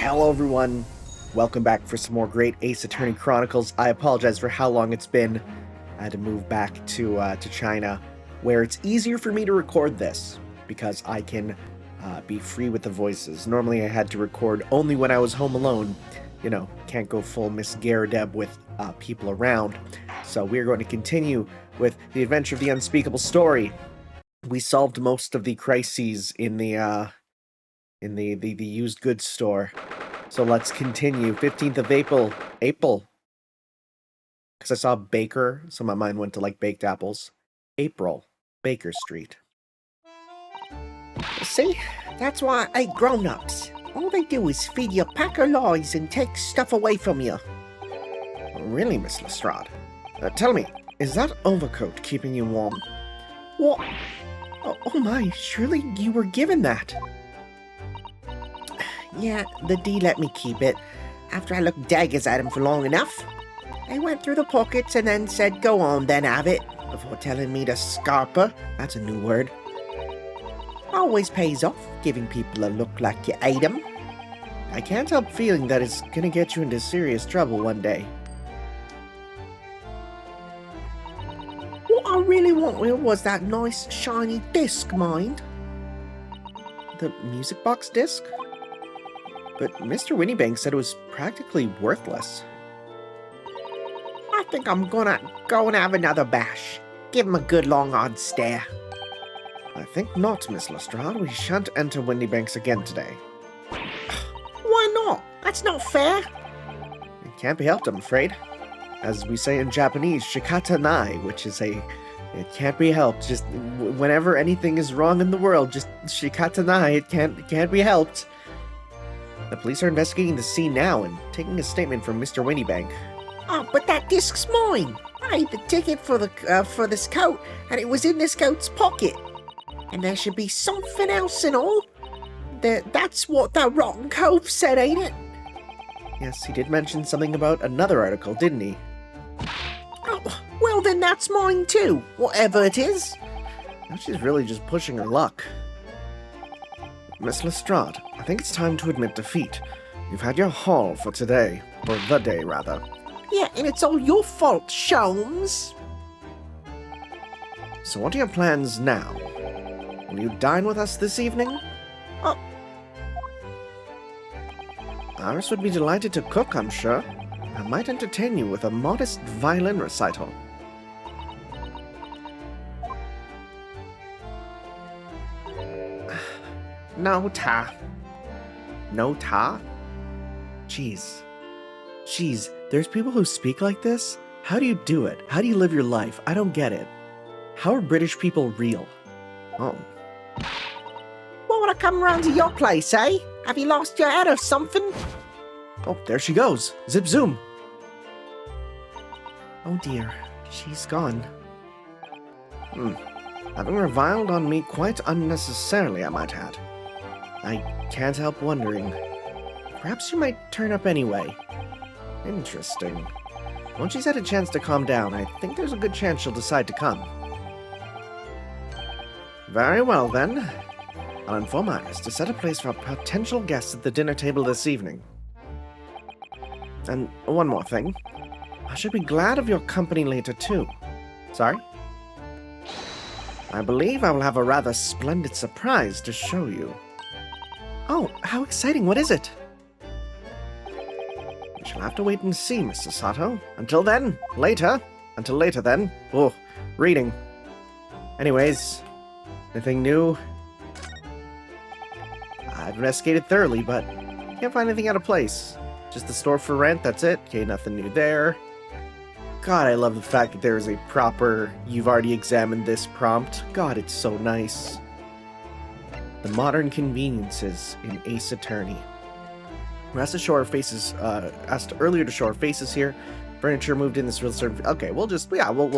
Hello everyone, welcome back for some more great Ace Attorney Chronicles. I apologize for how long it's been. I had to move back to China, where it's easier for me to record this, because I can be free with the voices. Normally I had to record only when I was home alone. You know, can't go full Miss Garadeb with people around. So we're going to continue with the adventure of the unspeakable story. We solved most of the crises in the used goods store. So let's continue. 15th of April. Because I saw Baker, so my mind went to like baked apples. April. Baker Street. See? That's why I hate grown-ups. All they do is feed you a pack of lies and take stuff away from you. Really, Miss Lestrade? Tell me, is that overcoat keeping you warm? What? Oh my, surely you were given that. Yeah, the D let me keep it, after I looked daggers at him for long enough. I went through the pockets and then said, go on then, have it, before telling me to scarper. That's a new word. Always pays off, giving people a look like you ate them. I can't help feeling that it's gonna get you into serious trouble one day. What I really wanted was that nice, shiny disc, mind. The music box disc? But Mr. Winniebank said it was practically worthless. I think I'm gonna go and have another bash. Give him a good long hard stare. I think not, Miss Lestrade. We shan't enter Winniebank's again today. Why not? That's not fair. It can't be helped, I'm afraid. As we say in Japanese, shikata nai, which is it can't be helped. Just whenever anything is wrong in the world, just shikata nai, it can't be helped. The police are investigating the scene now and taking a statement from Mr. Winniebank. Oh, but that disc's mine. I paid the ticket for this coat, and it was in this coat's pocket. And there should be something else and all. That's what that rotten cove said, ain't it? Yes, he did mention something about another article, didn't he? Oh, well then that's mine too, whatever it is. Now she's really just pushing her luck. Miss Lestrade, I think it's time to admit defeat. You've had your haul for today. Or the day, rather. Yeah, and it's all your fault, Sholmes. So what are your plans now? Will you dine with us this evening? Oh. Iris would be delighted to cook, I'm sure. I might entertain you with a modest violin recital. No ta. No ta? Jeez, there's people who speak like this? How do you do it? How do you live your life? I don't get it. How are British people real? Oh. What would I come round to your place, eh? Have you lost your head or something? Oh, there she goes. Zip zoom. Oh dear, she's gone. Having reviled on me quite unnecessarily, I might add. I can't help wondering. Perhaps she might turn up anyway. Interesting. Once she's had a chance to calm down, I think there's a good chance she'll decide to come. Very well, then. I'll inform Iris to set a place for potential guests at the dinner table this evening. And one more thing. I should be glad of your company later, too. Sorry? I believe I will have a rather splendid surprise to show you. Oh, how exciting. What is it? We shall have to wait and see, Mr. Sato. Until then, later. Until later, then. Oh, reading. Anyways, anything new? I've investigated thoroughly, but can't find anything out of place. Just the store for rent, that's it. Okay, nothing new there. God, I love the fact that there is a proper, you've already examined this prompt. God, it's so nice. The modern conveniences in Ace Attorney. We're asked earlier to show our faces here. Furniture moved in this real certain. Okay, we'll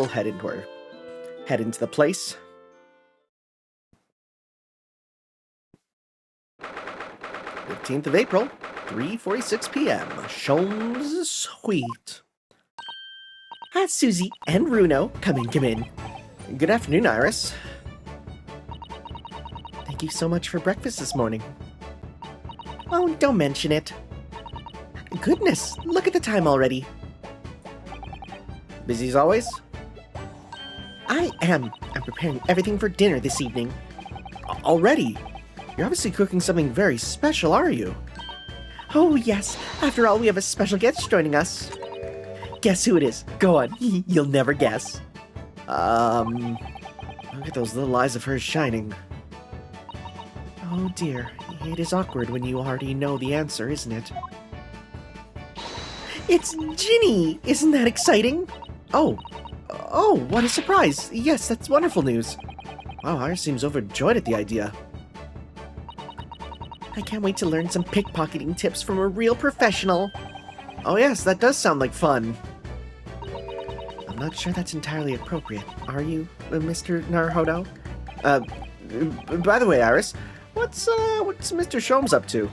head into the place. "15th of April, 3:46 p.m. Sholmes Suite." Hi, Susie and Bruno. Come in. Good afternoon, Iris. Thank you so much for breakfast this morning. Oh, don't mention it. Goodness, look at the time already. Busy as always? I am. I'm preparing everything for dinner this evening. Already? You're obviously cooking something very special, are you? Oh, yes. After all, we have a special guest joining us. Guess who it is? Go on. You'll never guess. Look at those little eyes of hers shining. Oh, dear. It is awkward when you already know the answer, isn't it? It's Ginny! Isn't that exciting? Oh, what a surprise! Yes, that's wonderful news. Wow, Iris seems overjoyed at the idea. I can't wait to learn some pickpocketing tips from a real professional. Oh yes, that does sound like fun. I'm not sure that's entirely appropriate. Are you, Mr. Naruhodo? By the way, Iris, what's Mr. Sholmes up to?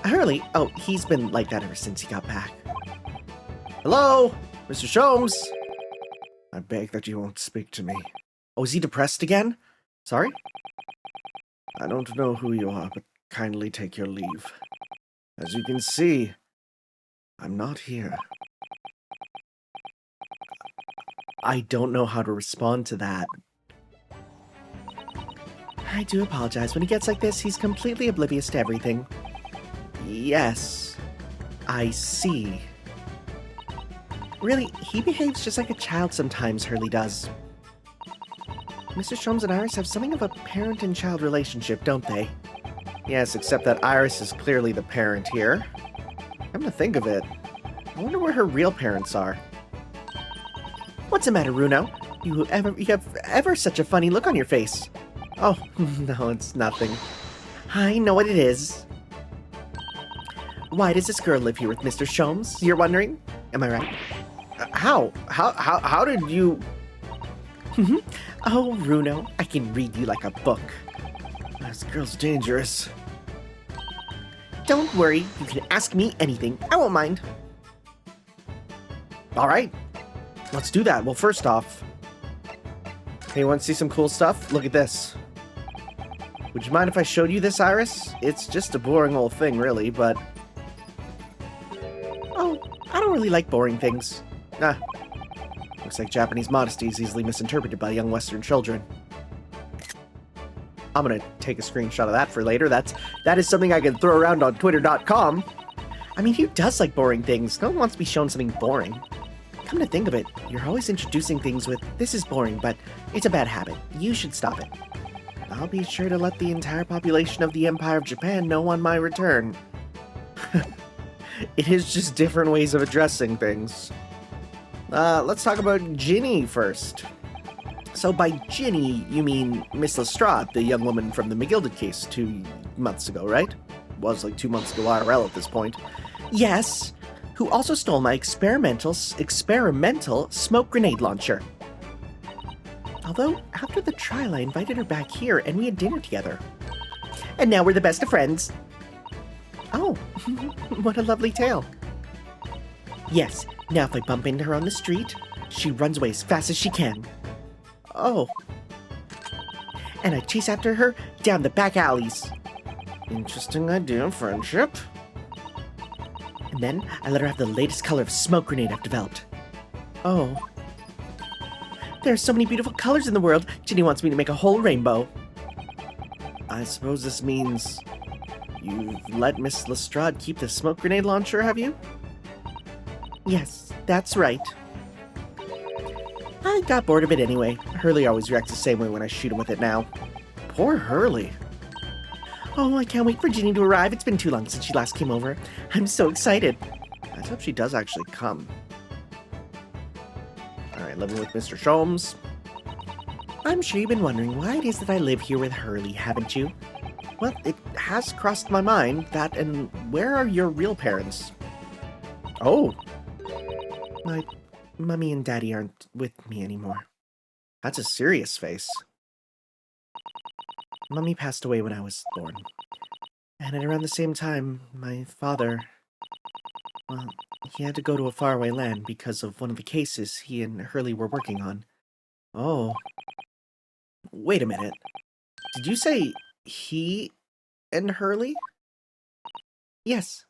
Hurley? Oh, he's been like that ever since he got back. Hello? Mr. Sholmes? I beg that you won't speak to me. Oh, is he depressed again? Sorry? I don't know who you are, but kindly take your leave. As you can see, I'm not here. I don't know how to respond to that. I do apologize. When he gets like this, he's completely oblivious to everything. Yes, I see. Really, he behaves just like a child sometimes, Hurley does. Mr. Sholmes and Iris have something of a parent and child relationship, don't they? Yes, except that Iris is clearly the parent here. Come to think of it, I wonder where her real parents are. What's the matter, Runo? You have ever such a funny look on your face. Oh, no, it's nothing. I know what it is. Why does this girl live here with Mr. Sholmes, you're wondering? Am I right? How did you... Oh, Runo, I can read you like a book. This girl's dangerous. Don't worry, you can ask me anything. I won't mind. Alright, let's do that. Well, first off... Hey, you want to see some cool stuff? Look at this. Would you mind if I showed you this, Iris? It's just a boring old thing, really, but... Oh, I don't really like boring things. Ah, looks like Japanese modesty is easily misinterpreted by young Western children. I'm gonna take a screenshot of that for later. That is something I can throw around on Twitter.com. I mean, who does like boring things? No one wants to be shown something boring. Come to think of it, you're always introducing things with, this is boring, but it's a bad habit. You should stop it. I'll be sure to let the entire population of the Empire of Japan know on my return. It is just different ways of addressing things. Let's talk about Ginny first. So by Ginny, you mean Miss Lestrade, the young woman from the McGilded case 2 months ago, right? Was like 2 months ago IRL at this point. Yes, who also stole my experimental smoke grenade launcher. Although, after the trial, I invited her back here and we had dinner together. And now we're the best of friends. Oh, what a lovely tale. Yes, now if I bump into her on the street, she runs away as fast as she can. Oh. And I chase after her down the back alleys. Interesting idea, friendship. And then I let her have the latest color of smoke grenade I've developed. Oh. There are so many beautiful colors in the world, Ginny wants me to make a whole rainbow. I suppose this means you've let Miss Lestrade keep the smoke grenade launcher, have you? Yes, that's right. I got bored of it anyway. Hurley always reacts the same way when I shoot him with it now. Poor Hurley. Oh, I can't wait for Ginny to arrive. It's been too long since she last came over. I'm so excited. Let's hope she does actually come. Alright, living with Mr. Sholmes. I'm sure you've been wondering why it is that I live here with Hurley, haven't you? Well, it has crossed my mind that, and where are your real parents? Oh. My Mummy and Daddy aren't with me anymore. That's a serious face. Mummy passed away when I was born. And at around the same time, my father... Well, he had to go to a faraway land because of one of the cases he and Hurley were working on. Oh. Wait a minute. Did you say he and Hurley? Yes.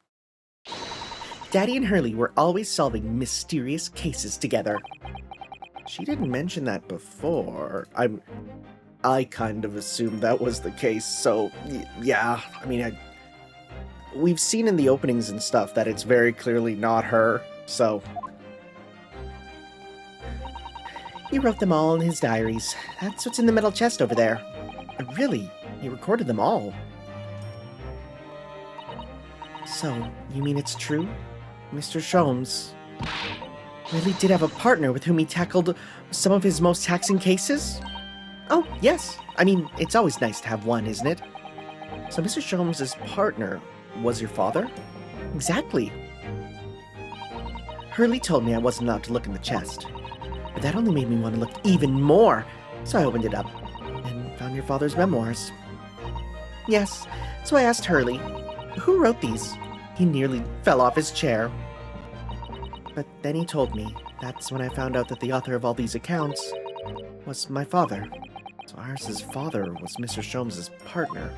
Daddy and Hurley were always solving mysterious cases together. She didn't mention that before. I kind of assumed that was the case, so yeah. I mean, we've seen in the openings and stuff that it's very clearly not her, so... He wrote them all in his diaries. That's what's in the metal chest over there. Really, he recorded them all. So, you mean it's true? Mr. Sholmes really did have a partner with whom he tackled some of his most taxing cases? Oh, yes. I mean, it's always nice to have one, isn't it? So Mr. Sholmes' partner was your father? Exactly. Hurley told me I wasn't allowed to look in the chest. But that only made me want to look even more, so I opened it up and found your father's memoirs. Yes, so I asked Hurley, who wrote these? He nearly fell off his chair. But then he told me. That's when I found out that the author of all these accounts was my father. So Iris's father was Mr. Sholmes' partner.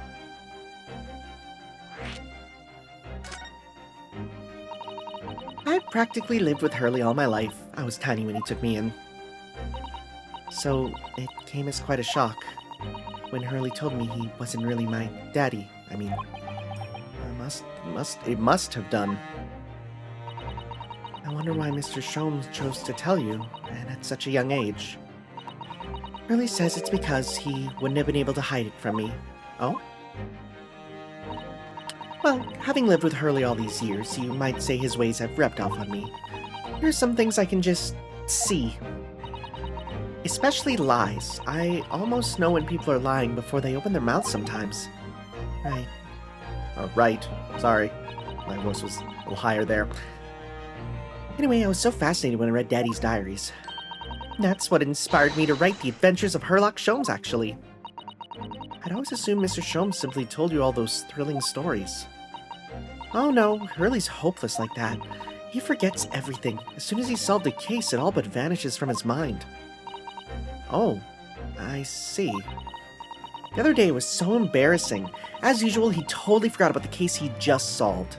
I practically lived with Hurley all my life. I was tiny when he took me in. So it came as quite a shock when Hurley told me he wasn't really my daddy. I mean, it must have done. I wonder why Mr. Sholmes chose to tell you, and at such a young age. Hurley says it's because he wouldn't have been able to hide it from me. Oh? Well, having lived with Hurley all these years, you might say his ways have rubbed off on me. There's some things I can just see. Especially lies. I almost know when people are lying before they open their mouths sometimes. Right. Oh, right. Sorry. My voice was a little higher there. Anyway, I was so fascinated when I read Daddy's diaries. That's what inspired me to write The Adventures of Herlock Sholmes, actually. I'd always assumed Mr. Sholmes simply told you all those thrilling stories. Oh no, Hurley's hopeless like that. He forgets everything. As soon as he's solved a case, it all but vanishes from his mind. Oh, I see. The other day was so embarrassing. As usual, he totally forgot about the case he just solved.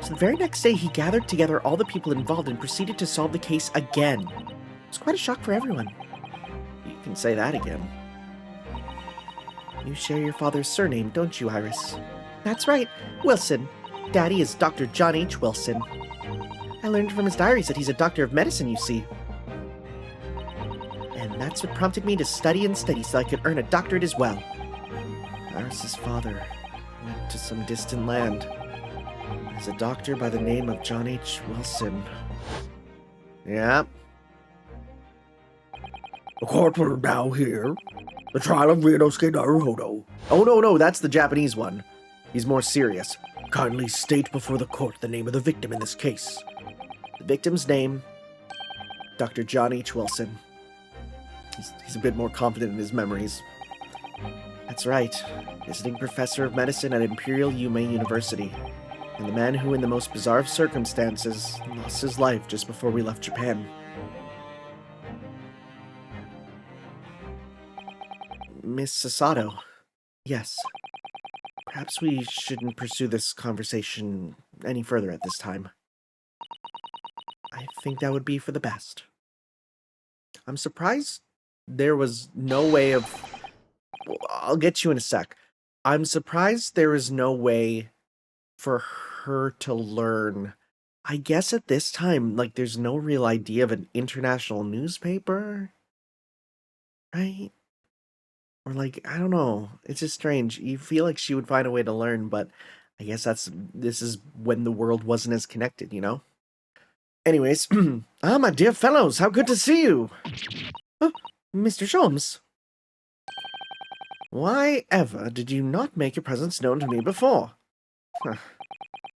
So the very next day, he gathered together all the people involved and proceeded to solve the case again. It was quite a shock for everyone. You can say that again. You share your father's surname, don't you, Iris? That's right, Wilson. Daddy is Dr. John H. Wilson. I learned from his diaries that he's a doctor of medicine, you see. And that's what prompted me to study and study so I could earn a doctorate as well. Iris's father went to some distant land as a doctor by the name of John H. Wilson. Yeah. The court will now hear the trial of Ryonosuke Naruhodo. Oh, no, that's the Japanese one. He's more serious. Kindly state before the court the name of the victim in this case. The victim's name, Dr. John H. Wilson. He's a bit more confident in his memories. That's right. Visiting professor of medicine at Imperial Yume University. And the man who, in the most bizarre of circumstances, lost his life just before we left Japan. Miss Sasato. Yes. Perhaps we shouldn't pursue this conversation any further at this time. I think that would be for the best. I'm surprised there was no way of... I'll get you in a sec. I'm surprised there is no way for her to learn. I guess at this time, like, there's no real idea of an international newspaper, right? Or, like, I don't know. It's just strange. You feel like she would find a way to learn, but I guess this is when the world wasn't as connected, you know? Anyways, my dear fellows, how good to see you! Oh, Mr. Sholmes. Why ever did you not make your presence known to me before? Huh.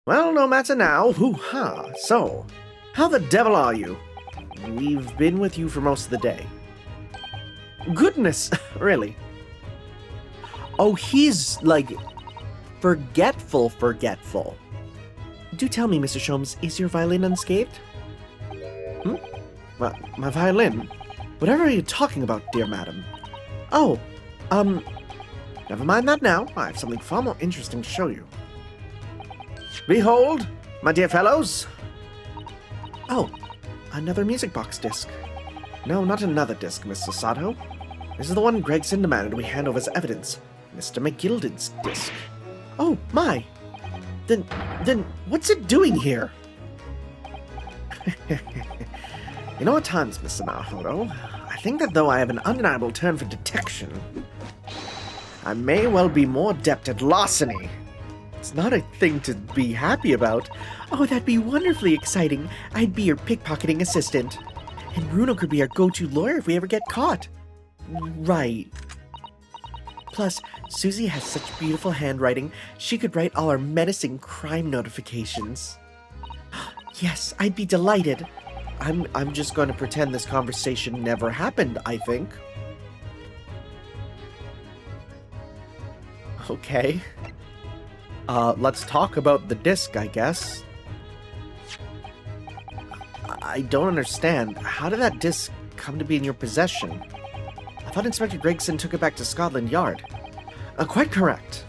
Well, no matter now. Hoo-ha. So, how the devil are you? We've been with you for most of the day. Goodness, really? Oh, he's, like, forgetful. Do tell me, Mr. Sholmes, is your violin unscathed? My violin? Whatever are you talking about, dear madam? Oh, never mind that now. I have something far more interesting to show you. Behold, my dear fellows. Oh, another music box disc. No, not another disc, Mr. Sato. This is the one Gregson demanded we hand over as evidence. Mr. McGilded's disc. Oh, my. Then what's it doing here? You know, at times, Mr. Naruhodo, I think that though I have an undeniable turn for detection, I may well be more adept at larceny. It's not a thing to be happy about. Oh, that'd be wonderfully exciting. I'd be your pickpocketing assistant. And Bruno could be our go-to lawyer if we ever get caught. Right. Plus, Susie has such beautiful handwriting, she could write all our menacing crime notifications. Yes, I'd be delighted. I'm just going to pretend this conversation never happened, I think. Okay. Let's talk about the disc, I guess. I don't understand. How did that disc come to be in your possession? I thought Inspector Gregson took it back to Scotland Yard. Quite correct.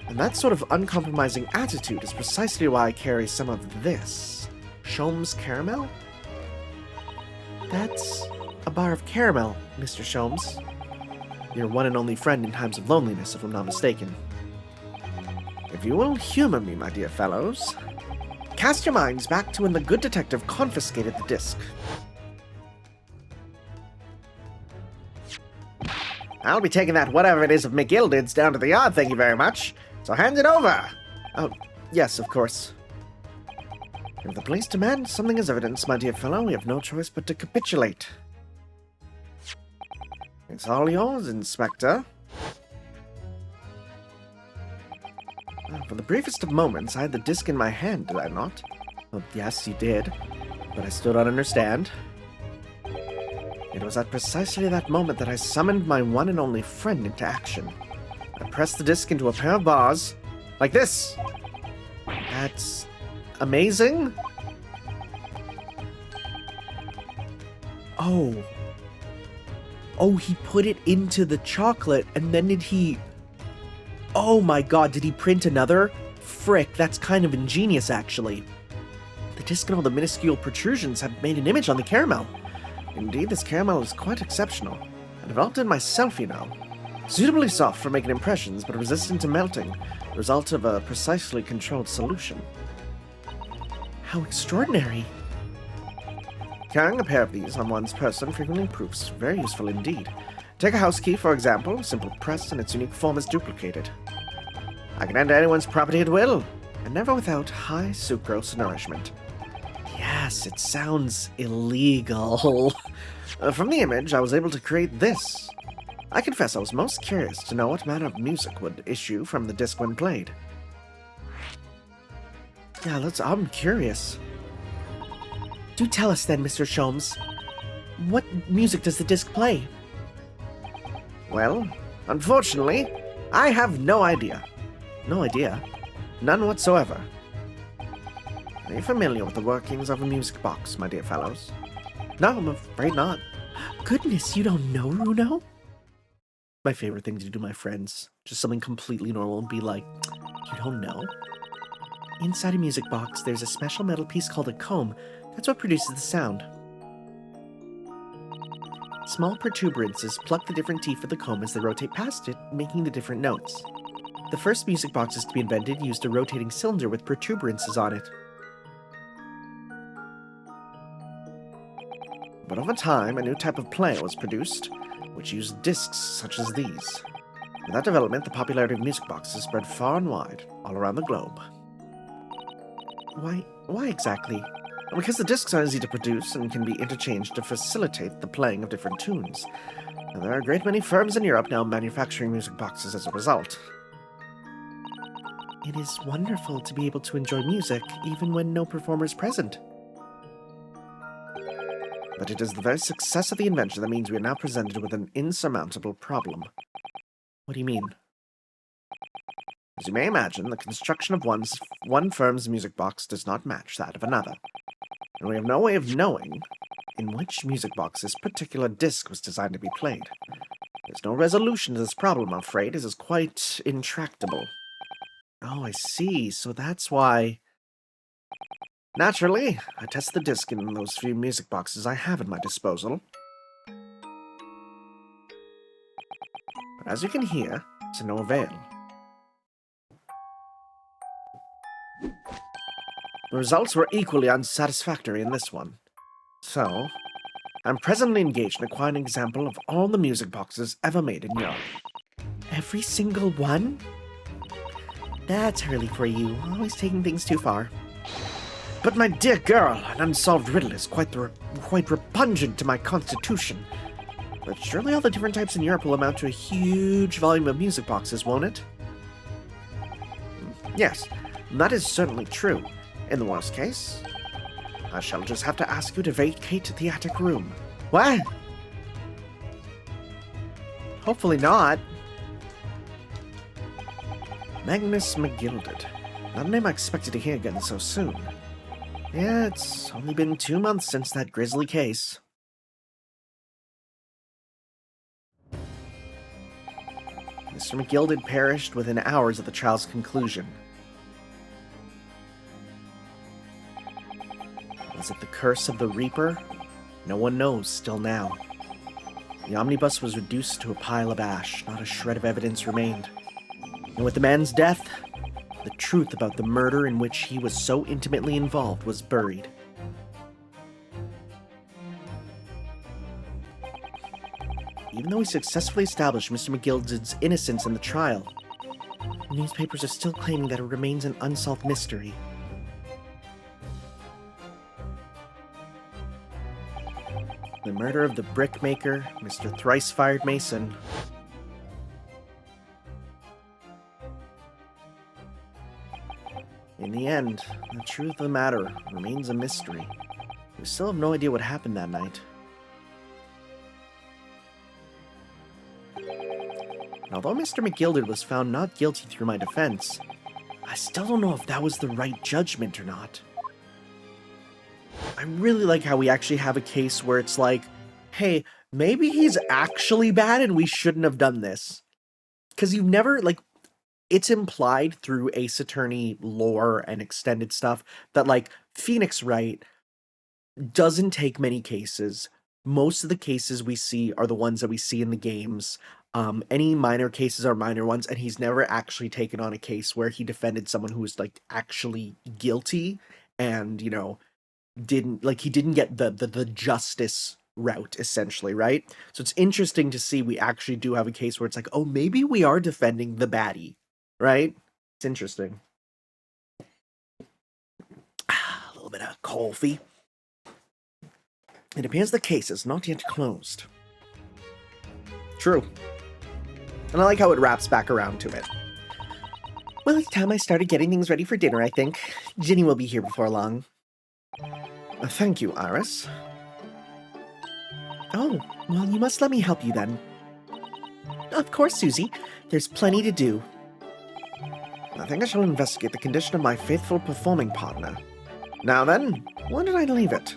And that sort of uncompromising attitude is precisely why I carry some of this. Sholmes caramel? That's a bar of caramel, Mr. Sholmes. Your one and only friend in times of loneliness, if I'm not mistaken. If you will humor me, my dear fellows, cast your minds back to when the good detective confiscated the disc. I'll be taking that whatever it is of McGilded's down to the yard, thank you very much. So hand it over. Oh, yes, of course. If the police demand something as evidence, my dear fellow, we have no choice but to capitulate. It's all yours, Inspector. For the briefest of moments, I had the disc in my hand, did I not? Oh, yes, you did. But I still don't understand. It was at precisely that moment that I summoned my one and only friend into action. I pressed the disc into a pair of bars, like this. That's amazing. Oh, he put it into the chocolate, and then did he... Oh my god, did he print another? Frick, that's kind of ingenious, actually. The disc and all the minuscule protrusions have made an image on the caramel. Indeed, this caramel is quite exceptional. I developed it myself, you know. Suitably soft for making impressions, but resistant to melting, the result of a precisely controlled solution. How extraordinary. Carrying a pair of these on one's person frequently proves very useful indeed. Take a house key, for example, simple press and its unique form is duplicated. I can enter anyone's property at will, and never without high sucrose nourishment. Yes, it sounds illegal. From the image, I was able to create this. I confess I was most curious to know what manner of music would issue from the disc when played. Yeah, I'm curious. Do tell us then, Mr. Sholmes. What music does the disc play? Well, unfortunately, I have no idea. No idea? None whatsoever. Are you familiar with the workings of a music box, my dear fellows? No, I'm afraid not. Goodness, you don't know, Runo? My favorite thing to do to my friends. Just something completely normal and be like, you don't know? Inside a music box, there's a special metal piece called a comb. That's what produces the sound. Small protuberances pluck the different teeth of the comb as they rotate past it, making the different notes. The first music boxes to be invented used a rotating cylinder with protuberances on it. But over time, a new type of player was produced, which used discs such as these. With that development, the popularity of music boxes spread far and wide, all around the globe. Why exactly? Because the discs are easy to produce and can be interchanged to facilitate the playing of different tunes. And there are a great many firms in Europe now manufacturing music boxes as a result. It is wonderful to be able to enjoy music even when no performer is present. But it is the very success of the invention that means we are now presented with an insurmountable problem. What do you mean? As you may imagine, the construction of one firm's music box does not match that of another. And we have no way of knowing in which music box this particular disc was designed to be played. There's no resolution to this problem, I'm afraid. It is quite intractable. Oh, I see. So that's why... Naturally, I test the disc in those few music boxes I have at my disposal. But as you can hear, to no avail. The results were equally unsatisfactory in this one. So, I'm presently engaged in acquiring an example of all the music boxes ever made in Europe. Every single one? That's Hurley for you, always taking things too far. But my dear girl, an unsolved riddle is quite repugnant to my constitution. But surely all the different types in Europe will amount to a huge volume of music boxes, won't it? Yes, that is certainly true. In the worst case, I shall just have to ask you to vacate the attic room. What? Hopefully not. Magnus McGilded. Not a name I expected to hear again so soon. Yeah, it's only been 2 months since that grisly case. Mr. McGilded perished within hours of the trial's conclusion. Was it the curse of the Reaper? No one knows still now. The omnibus was reduced to a pile of ash. Not a shred of evidence remained. And with the man's death, the truth about the murder in which he was so intimately involved was buried. Even though he successfully established Mr. McGilded's innocence in the trial, the newspapers are still claiming that it remains an unsolved mystery. The murder of the brickmaker, Mr. Thrice-Fired Mason. In the end, the truth of the matter remains a mystery. We still have no idea what happened that night. And although Mr. McGilded was found not guilty through my defense, I still don't know if that was the right judgment or not. I really like how we actually have a case where it's like, hey, maybe he's actually bad and we shouldn't have done this. Because you've never, like, it's implied through Ace Attorney lore and extended stuff that, like, Phoenix Wright doesn't take many cases. Most of the cases we see are the ones that we see in the games. Any minor cases are minor ones, and he's never actually taken on a case where he defended someone who was, like, actually guilty and, you know, didn't get the justice route, essentially, right? So it's interesting to see we actually do have a case where it's like, oh, maybe we are defending the baddie, right? It's interesting. A little bit of coffee. It appears the case is not yet closed. True. And I like how it wraps back around to it. Well, it's time I started getting things ready for dinner, I think. Ginny will be here before long. Thank you, Iris. Oh, well, you must let me help you then. Of course, Susie. There's plenty to do. I think I shall investigate the condition of my faithful performing partner. Now then, where did I leave it?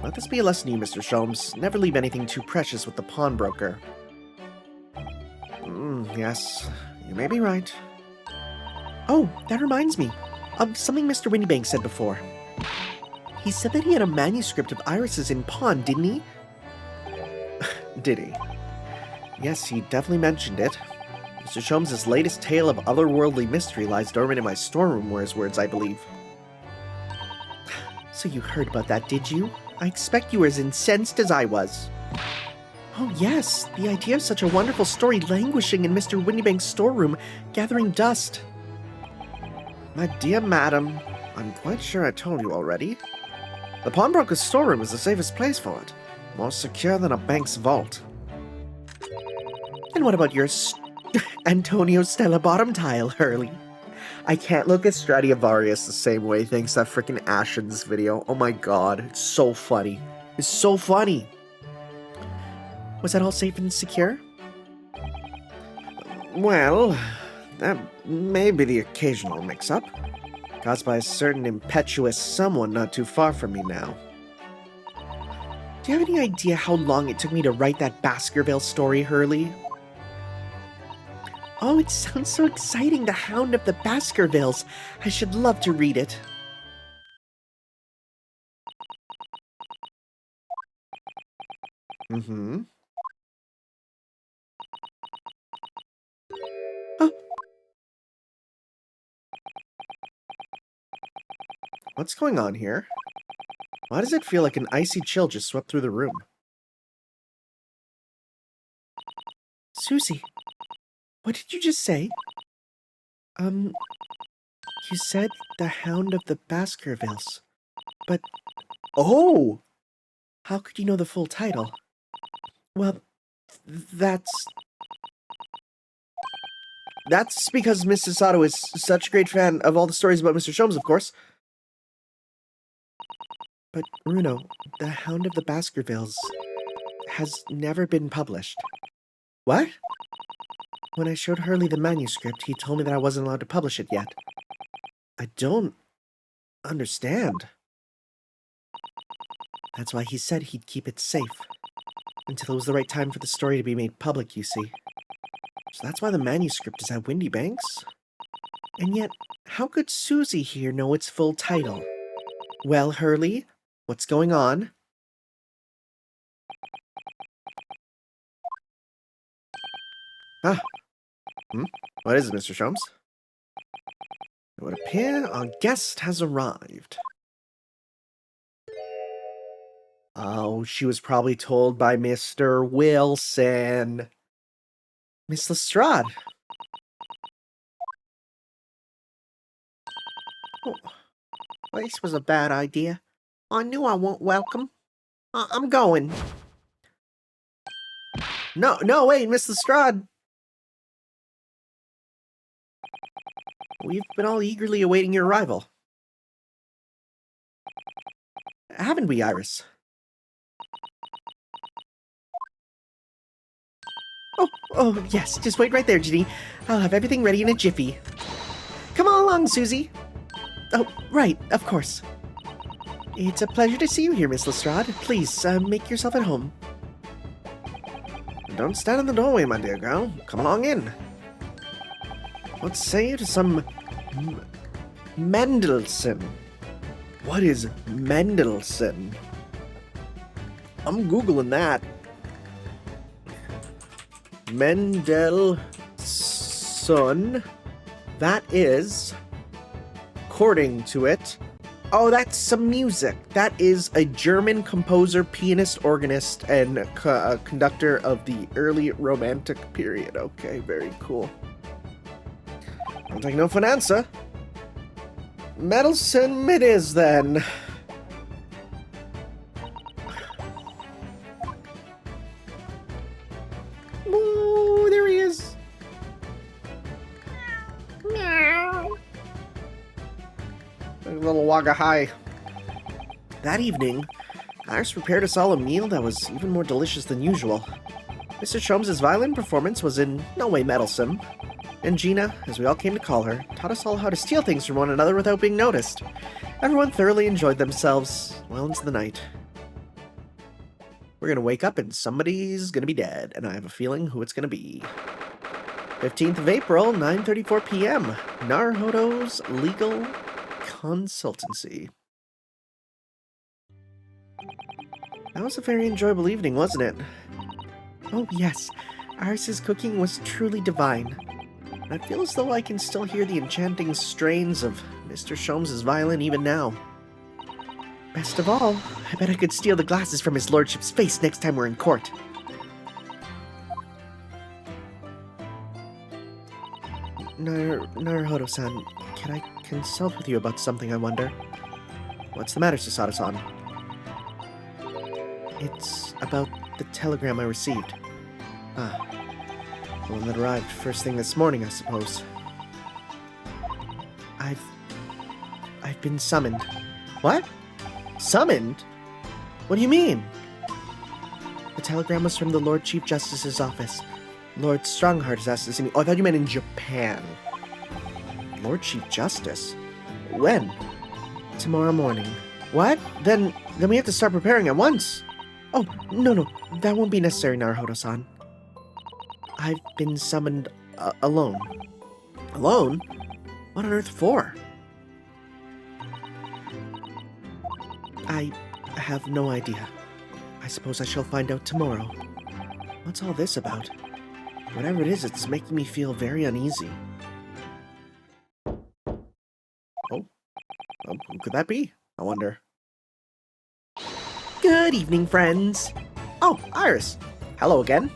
Let this be a lesson to you, Mr. Sholmes. Never leave anything too precious with the pawnbroker. Yes, you may be right. Oh, that reminds me of something Mr. Windybank said before. He said that he had a manuscript of Iris's in pawn, didn't he? Did he? Yes, he definitely mentioned it. Mr. Sholmes' latest tale of otherworldly mystery lies dormant in my storeroom, were his words, I believe. So you heard about that, did you? I expect you were as incensed as I was. Oh yes, the idea of such a wonderful story languishing in Mr. Windybank's storeroom, gathering dust. My dear madam, I'm quite sure I told you already. The pawnbroker's storeroom is the safest place for it. More secure than a bank's vault. And what about your Antonio Stella bottom tile, Hurley? I can't look at Stradivarius the same way thanks to that frickin' Ashen's video. Oh my god, it's so funny. It's so funny. Was that all safe and secure? Well, that may be the occasional mix-up, caused by a certain impetuous someone not too far from me now. Do you have any idea how long it took me to write that Baskerville story, Hurley? Oh, it sounds so exciting, The Hound of the Baskervilles. I should love to read it. Mm-hmm. Oh, What's going on here? Why does it feel like an icy chill just swept through the room? Susie, what did you just say? You said The Hound of the Baskervilles. But Oh! how could you know the full title? Well, that's Because Mrs. Sato is such a great fan of all the stories about Mr. Sholmes, of course. But, Bruno, The Hound of the Baskervilles has never been published. What? When I showed Hurley the manuscript, he told me that I wasn't allowed to publish it yet. I don't understand. That's why he said he'd keep it safe. Until it was the right time for the story to be made public, you see. So that's why the manuscript is at Windy Banks? And yet, how could Susie here know its full title? Well, Hurley, what's going on? Ah. What is it, Mr. Sholmes? It would appear our guest has arrived. Oh, she was probably told by Mr. Wilson. Miss Lestrade. Oh, well, this was a bad idea. I knew I wasn't welcome. I'm going. No, wait, Miss Lestrade. We've been all eagerly awaiting your arrival. Haven't we, Iris? Oh, yes, just wait right there, Ginny. I'll have everything ready in a jiffy. Come on along, Susie. Oh, right, of course. It's a pleasure to see you here, Miss Lestrade. Please, make yourself at home. Don't stand in the doorway, my dear girl. Come along in. What say you to some Mendelssohn? What is Mendelssohn? I'm Googling that. Mendelssohn. That is, according to it, oh, that's some music. That is a German composer, pianist, organist, and conductor of the early Romantic period. Okay, very cool. I'll take no for an answer. Mendelssohn it is, then. Ooh, there he is. Meow. A little Wagga High. That evening, Iris prepared us all a meal that was even more delicious than usual. Mr. Sholmes' violin performance was in no way meddlesome, and Gina, as we all came to call her, taught us all how to steal things from one another without being noticed. Everyone thoroughly enjoyed themselves well into the night. We're gonna wake up and somebody's gonna be dead, and I have a feeling who it's gonna be. 15th of April, 9:34 p.m. Naruhodo's Legal Consultancy. That was a very enjoyable evening, wasn't it? Oh, yes. Iris's cooking was truly divine. I feel as though I can still hear the enchanting strains of Mr. Sholmes' violin even now. Best of all, I bet I could steal the glasses from his lordship's face next time we're in court. Naruhodo-san, can I consult with you about something, I wonder? What's the matter, Susato-san? It's about the telegram I received. Ah, the one that arrived first thing this morning, I suppose. I've been summoned. What? Summoned? What do you mean? The telegram was from the Lord Chief Justice's office. Lord Strongheart has asked to see me. Oh, I thought you meant in Japan. Lord Chief Justice? When? Tomorrow morning. What? Then we have to start preparing at once. Oh, no, that won't be necessary, Naruhodo-san. I've been summoned alone. Alone? What on earth for? I have no idea. I suppose I shall find out tomorrow. What's all this about? Whatever it is, it's making me feel very uneasy. Oh, who could that be? I wonder. Good evening, friends. Oh, Iris. Hello again.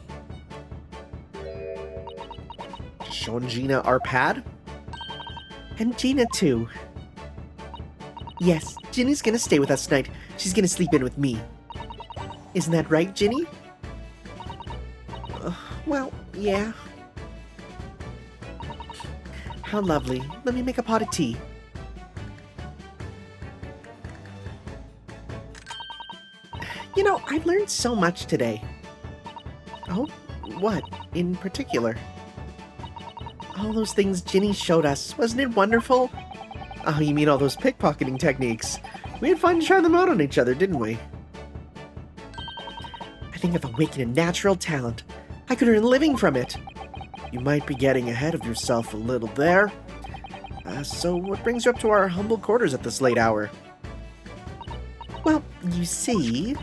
Just showing Gina our pad? And Gina, too. Yes, Ginny's gonna stay with us tonight. She's gonna sleep in with me. Isn't that right, Ginny? Well, yeah. How lovely. Let me make a pot of tea. You know, I've learned so much today. Oh, what in particular? All those things Ginny showed us. Wasn't it wonderful? Oh, you mean all those pickpocketing techniques? We had fun trying them out on each other, didn't we? I think if awakened a natural talent, I could earn a living from it. You might be getting ahead of yourself a little there. So what brings you up to our humble quarters at this late hour? Well, you see,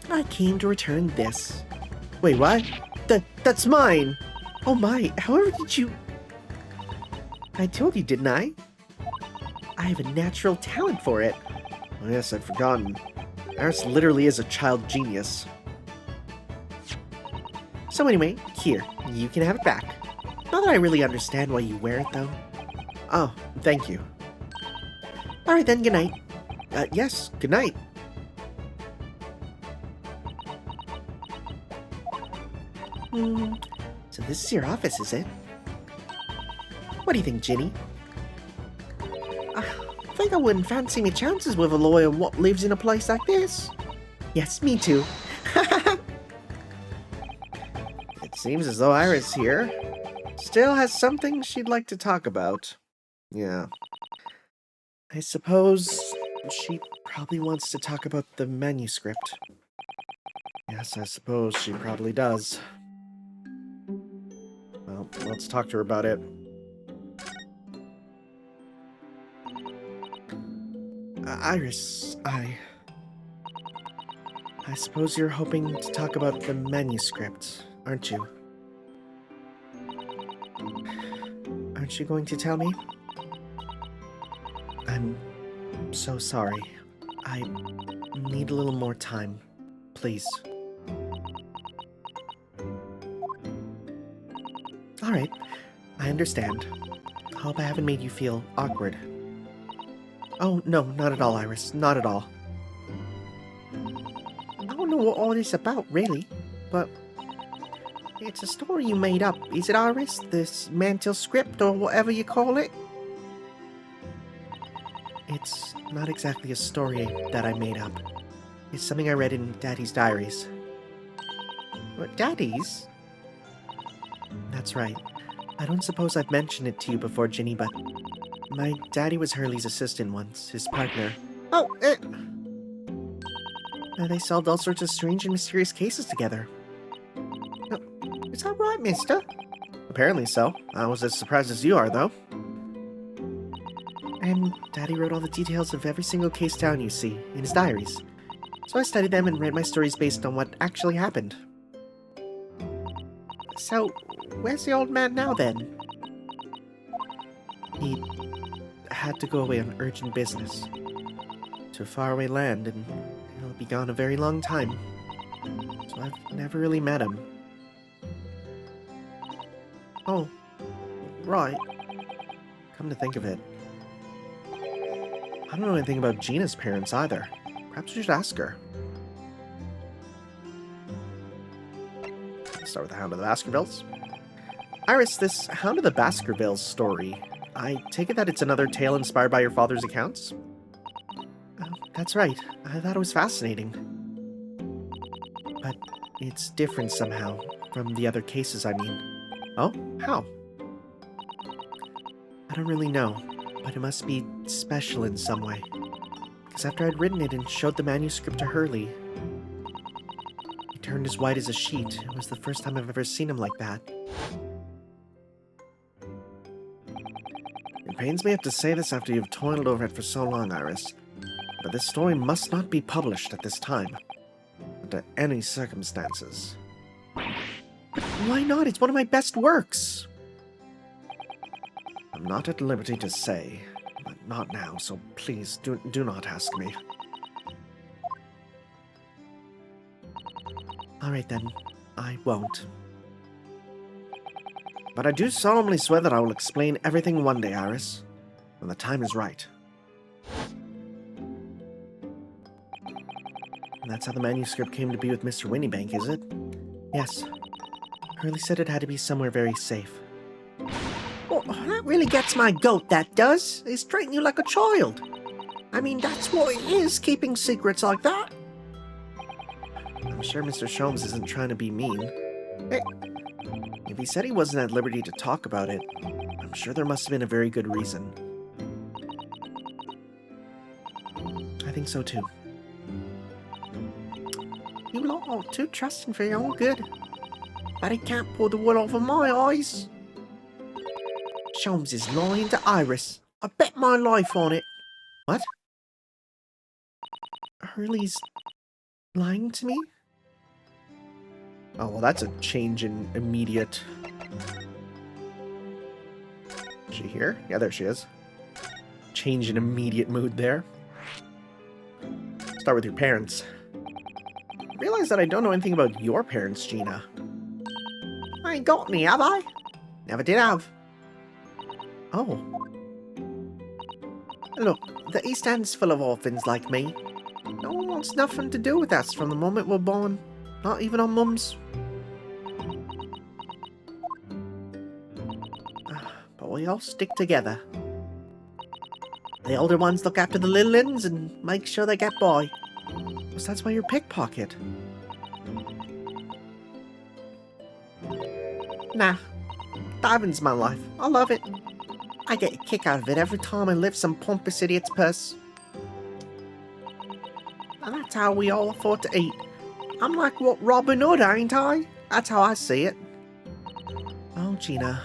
I came to return this. Wait, what? That's mine! Oh my, however did you... I told you, didn't I? I have a natural talent for it. Oh, yes, I'd forgotten. Iris literally is a child genius. So anyway, here, you can have it back. Not that I really understand why you wear it, though. Oh, thank you. Alright then, good night. Yes, good night. So this is your office, is it? What do you think, Ginny? I think I wouldn't fancy me chances with a lawyer what lives in a place like this. Yes, me too. It seems as though Iris here still has something she'd like to talk about. Yeah. I suppose she probably wants to talk about the manuscript. Yes, I suppose she probably does. Well, let's talk to her about it. Iris, I suppose you're hoping to talk about the manuscript, aren't you? Aren't you going to tell me? I'm so sorry. I need a little more time, please. Alright, I understand. Hope I haven't made you feel awkward. Oh, no, not at all, Iris. Not at all. I don't know what all this is about, really, but it's a story you made up, is it, Iris? This mantle script, or whatever you call it? It's not exactly a story that I made up. It's something I read in Daddy's diaries. What, Daddy's? That's right. I don't suppose I've mentioned it to you before, Ginny, but my daddy was Hurley's assistant once, his partner. Oh, They solved all sorts of strange and mysterious cases together. Is that right, mister? Apparently so. I was as surprised as you are, though. And Daddy wrote all the details of every single case down, you see, in his diaries. So I studied them and read my stories based on what actually happened. So, where's the old man now, then? He had to go away on urgent business to faraway land, and he'll be gone a very long time. So I've never really met him. Oh, right. Come to think of it, I don't know anything about Gina's parents either. Perhaps we should ask her. Let's start with the Hound of the Baskervilles. Iris, this Hound of the Baskervilles story, I take it that it's another tale inspired by your father's accounts? That's right. I thought it was fascinating. But it's different somehow from the other cases, I mean. Oh? How? I don't really know, but it must be special in some way. Because after I'd written it and showed the manuscript to Hurley, he turned as white as a sheet. It was the first time I've ever seen him like that. It pains me to say this after you've toiled over it for so long, Iris, but this story must not be published at this time, under any circumstances. But why not? It's one of my best works. I'm not at liberty to say, but not now, so please do not ask me. All right then, I won't. But I do solemnly swear that I will explain everything one day, Iris, when the time is right. And that's how the manuscript came to be with Mr. Winniebank, is it? Yes. Hurley said it had to be somewhere very safe. Well, that really gets my goat, that does. He's treating you like a child. I mean, that's what it is, keeping secrets like that. I'm sure Mr. Sholmes isn't trying to be mean. If he said he wasn't at liberty to talk about it, I'm sure there must have been a very good reason. I think so too. You lot are too trusting for your own good. But he can't pull the wool over my eyes. Sholmes is lying to Iris. I bet my life on it. What? Hurley's lying to me? Oh, well, that's a change in immediate... Is she here? Yeah, there she is. Change in immediate mood there. Start with your parents. I realize that I don't know anything about your parents, Gina. I ain't got any, have I? Never did have. Oh. Look, the East End's full of orphans like me. No one wants nothing to do with us from the moment we're born. Not even our mums. But we all stick together. The older ones look after the little ones and make sure they get by. So that's why you're pickpocket. Nah. Diving's my life. I love it. I get a kick out of it every time I lift some pompous idiot's purse. And that's how we all afford to eat. I'm like what Robin Hood, ain't I? That's how I see it. Oh, Gina.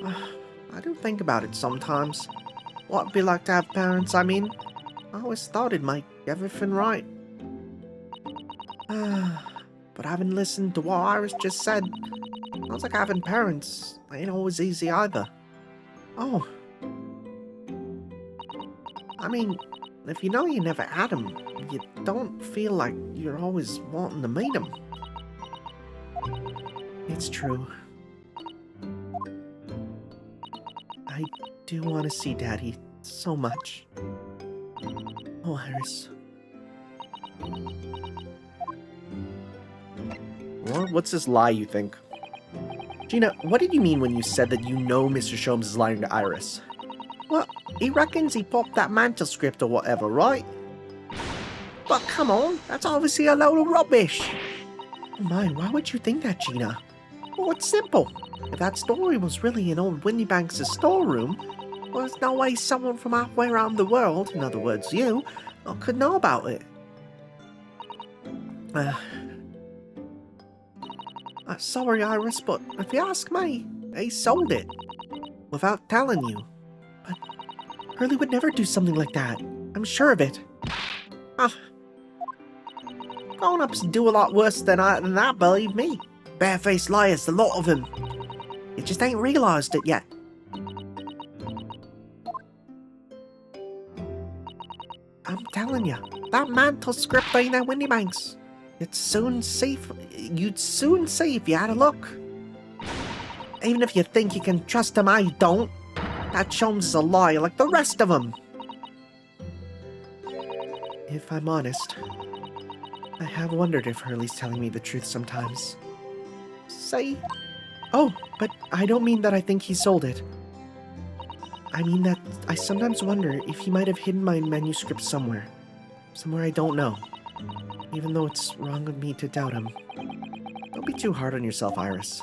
I do think about it sometimes. What it'd be like to have parents, I mean. I always thought it'd make everything right. But having listened to what Iris just said, sounds like having parents ain't always easy either. Oh. I mean, if you know you never had them, you don't feel like you're always wanting to meet them. It's true. I do want to see Daddy so much. Oh, Iris. What's this lie, you think? Gina, what did you mean when you said that you know Mr. Sholmes is lying to Iris? Well, he reckons he popped that manuscript or whatever, right? But come on, that's obviously a load of rubbish. Oh my, why would you think that, Gina? Well, it's simple. If that story was really in old Winniebanks' storeroom, well, there's no way someone from halfway around the world, in other words you, could know about it. Sorry, Iris, but if you ask me, he sold it. Without telling you. But Hurley would never do something like that. I'm sure of it. Grown-ups do a lot worse than that, believe me. Barefaced liars, the lot of them. You just ain't realised it yet. I'm telling you, that manuscript ain't at Winniebanks. You'd soon see if you had a look. Even if you think you can trust him, I don't. That Sholmes is a liar like the rest of them. If I'm honest, I have wondered if Hurley's telling me the truth sometimes. See? Oh, but I don't mean that I think he sold it. I mean that I sometimes wonder if he might have hidden my manuscript somewhere. Somewhere I don't know. Even though it's wrong of me to doubt him. Don't be too hard on yourself, Iris.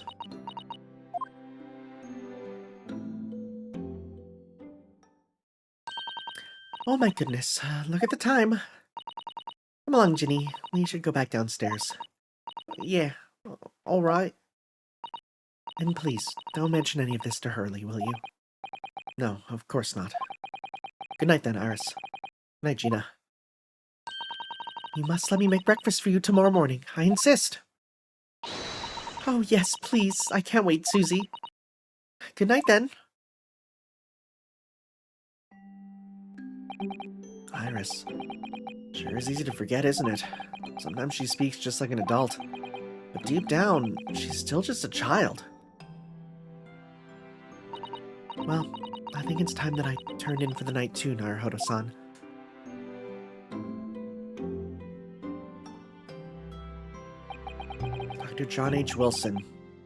Oh my goodness, look at the time. Come along, Ginny. We should go back downstairs. Yeah, all right. And please, don't mention any of this to Hurley, will you? No, of course not. Good night then, Iris. Good night, Gina. You must let me make breakfast for you tomorrow morning. I insist. Oh, yes, please. I can't wait, Susie. Good night, then. Iris. Sure is easy to forget, isn't it? Sometimes she speaks just like an adult. But deep down, she's still just a child. Well, I think it's time that I turned in for the night too, Naruhodo-san. Dr. John H. Wilson,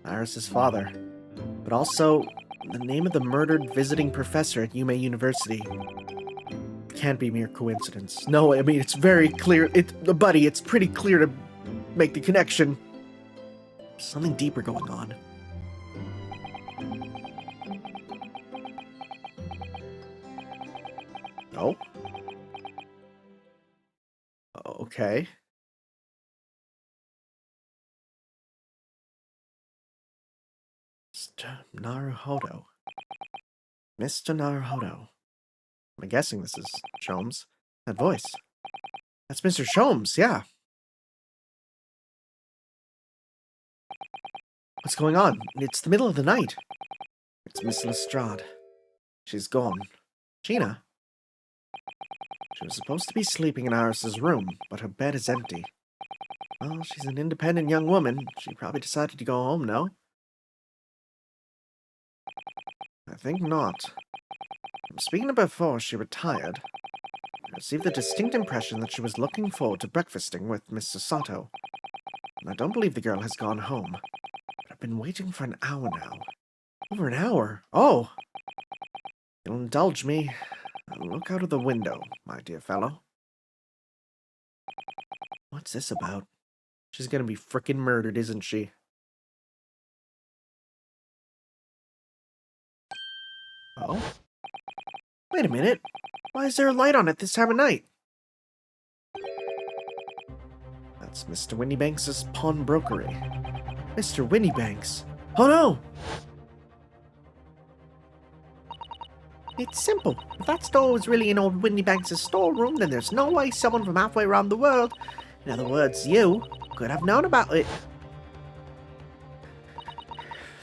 Iris' father, but also the name of the murdered visiting professor at Yume University. Can't be mere coincidence. No, I mean, it's very clear. Buddy, it's pretty clear to make the connection. Something deeper going on. Oh? Okay. Mr. Naruhodo. Mr. Naruhodo. I'm guessing this is Sholmes. That voice. That's Mr. Sholmes, yeah. What's going on? It's the middle of the night. It's Miss Lestrade. She's gone. Gina? She was supposed to be sleeping in Iris' room, but her bed is empty. Well, she's an independent young woman. She probably decided to go home, no? I think not. Speaking of before she retired, I received the distinct impression that she was looking forward to breakfasting with Mr. Sato. And I don't believe the girl has gone home. But I've been waiting for an hour now. Over an hour? Oh! You'll indulge me. Look out of the window, my dear fellow. What's this about? She's gonna be frickin' murdered, isn't she? Oh? Wait a minute. Why is there a light on at this time of night? That's Mr. Winniebanks' pawnbrokery. Mr. Winniebanks. Oh no! It's simple. If that store was really in old Winniebanks' storeroom, then there's no way someone from halfway around the world, in other words, you, could have known about it.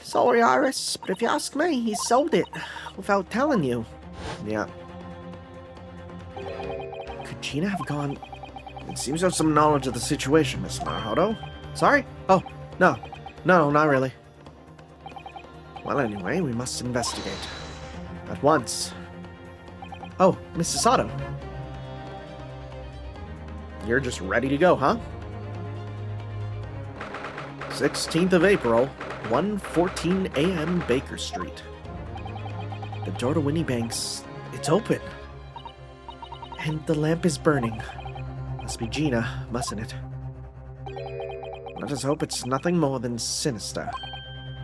Sorry, Iris, but if you ask me, he sold it without telling you. Yeah. Could Gina have gone... It seems you have some knowledge of the situation, Miss Naruhodo. Sorry? Oh, no. No, not really. Well, anyway, we must investigate. At once. Oh, Mrs. Sato. You're just ready to go, huh? 16th of April, 1:14 a.m. Baker Street. The door to Winniebanks, it's open. And the lamp is burning. Must be Gina, mustn't it? Let us hope it's nothing more than sinister.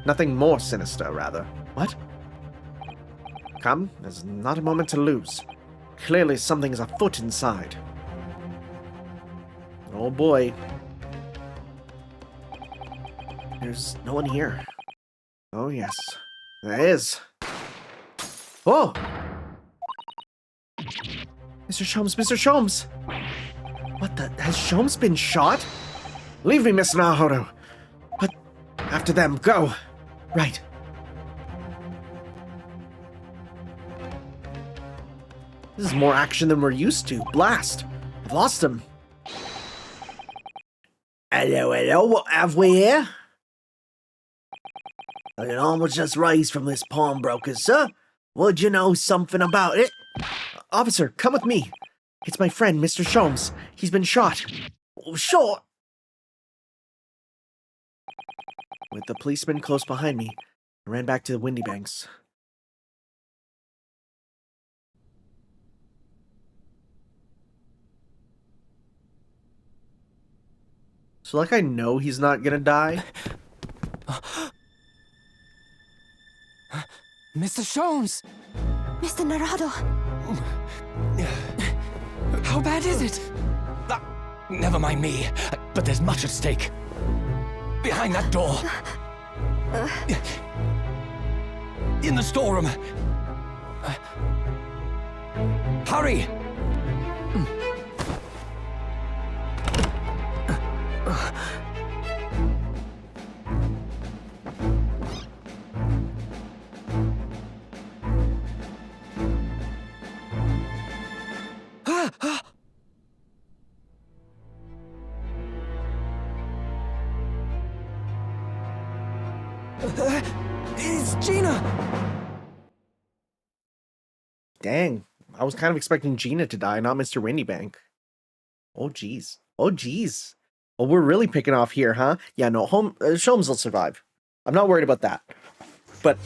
Nothing more sinister, rather. What? Come, there's not a moment to lose. Clearly something's afoot inside. Oh boy. There's no one here. Oh yes, there is. Oh! Mr. Sholmes, Mr. Sholmes! What the? Has Sholmes been shot? Leave me, Miss Naruhodo. But after them, go. Right. This is more action than we're used to. Blast! I've lost him. Hello, hello, what have we here? An alarm was just raised from this pawnbroker, sir. Would you know something about it? Officer, come with me. It's my friend, Mr. Sholmes. He's been shot. Shot? With the policeman close behind me, I ran back to the Winniebanks. So, like, I know he's not gonna die. Mr. Sholmes! Mr. Naruhodo! How bad is it? Never mind me, but there's much at stake. Behind that door. In the storeroom. Hurry! It's Gina! Dang, I was kind of expecting Gina to die, not Mr. Windybank. Oh, geez. Oh, geez. Well, we're really picking off here, huh? Yeah, no, Sholmes will survive. I'm not worried about that. But,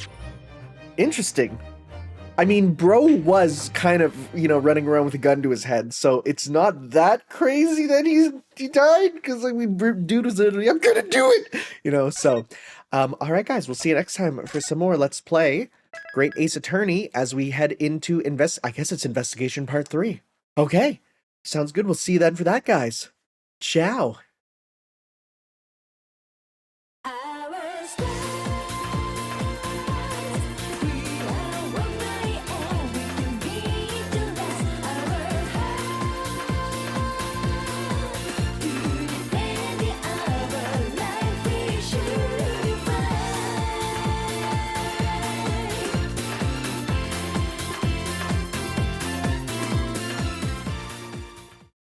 interesting. I mean, bro was kind of, running around with a gun to his head, so it's not that crazy that he died, because, I mean, dude was literally, I'm gonna do it! So, all right, guys, we'll see you next time for some more Let's Play Great Ace Attorney as we head into I guess it's Investigation Part 3. Okay, sounds good. We'll see you then for that, guys. Ciao.